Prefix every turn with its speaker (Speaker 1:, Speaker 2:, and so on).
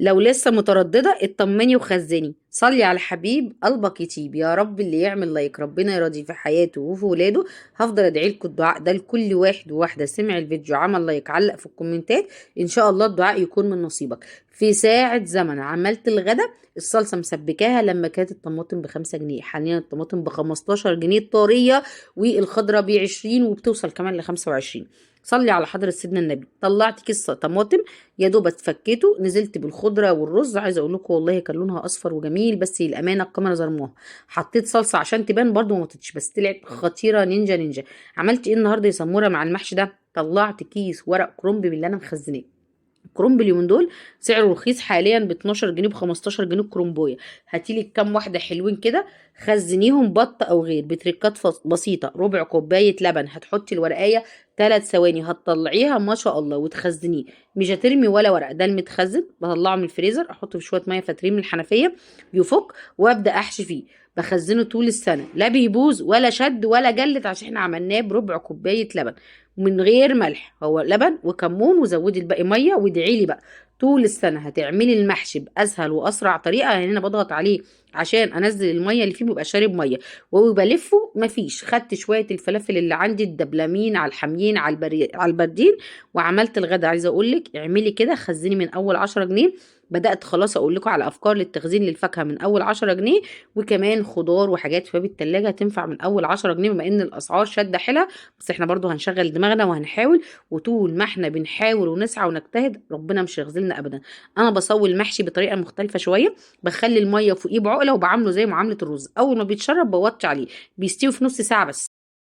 Speaker 1: لو لسه مترددة اطمني وخزني، صلي على الحبيب قلبك يطيب. يا رب اللي يعمل لايك ربنا يرضي في حياته وفي ولاده. هفضل ادعي لكم الدعاء ده لكل واحد وواحدة سمع الفيديو عمل لايك علق في الكومنتات، ان شاء الله الدعاء يكون من نصيبك. في ساعة زمن عملت الغدا، الصلصة مسبكاها لما كانت الطماطم ب5 جنيه، حاليا الطماطم ب15 جنيه طارية، والخضرة ب20 وبتوصل كمان ل25. صلي على حضرة سيدنا النبي. طلعت كيس طماطم يا دوب اتفكيته، نزلت بالخضره والرز. عايزه اقول لكم والله كان لونها اصفر وجميل، بس الامانه الكاميرا ظلموها. حطيت صلصه عشان تبان برضو، ما طلعتش بس طلعت خطيره نينجا نينجا. عملت ايه النهارده يا سموره مع المحشي ده؟ طلعت كيس ورق كرنب باللي انا مخزناه. الكرنب اليومين دول سعره رخيص، حاليا ب 12 جنيه ب 15 جنيه الكرنبويه. هاتيلي كام واحده حلوين كده، خزنيهم بط او غير بتريكات بسيطه. ربع كوبايه لبن، هتحطي الورقايه 3 ثواني هتطلعيها ما شاء الله وتخزنيه. مش هترمي ولا ورق، ده المتخزن بطلعه من الفريزر، احطه في شويه ميه فاترين من الحنفيه بيفك، وابدا احشي فيه. بخزنه طول السنه، لا بيبوظ ولا شد ولا جلد، عشان احنا عملناه بربع كوبايه لبن من غير ملح. هو لبن وكمون، وزودي الباقي ميه، وادعي لي بقى طول السنه هتعملي المحشي باسهل واسرع طريقه. يعني انا بضغط عليه عشان انزل الميه اللي فيه، بيبقى شارب ميه وبلفه. مفيش، خدت شويه الفلافل اللي عندي الدبلامين على الحاميين على الباردين، وعملت الغدا. عايزه اقول لك اعملي كده، خزني من اول 10 جنيه. بدات خلاص اقول لكم على افكار للتخزين للفاكهه من اول 10 جنيه، وكمان خضار وحاجات في باب التلاجة تنفع من اول 10 جنيه، بما ان الاسعار شاده حيلها. بس احنا برضو هنشغل دماغنا وهنحاول، وطول ما احنا بنحاول ونسعى ونجتهد ربنا مش هيخذلنا ابدا. انا بسوي المحشي بطريقه مختلفه شويه، بخلي الميه فوقيه بعقله وبعامله زي معامله الرز. اول ما بيتشرب بوطي عليه، بيستوي في نص ساعه بس.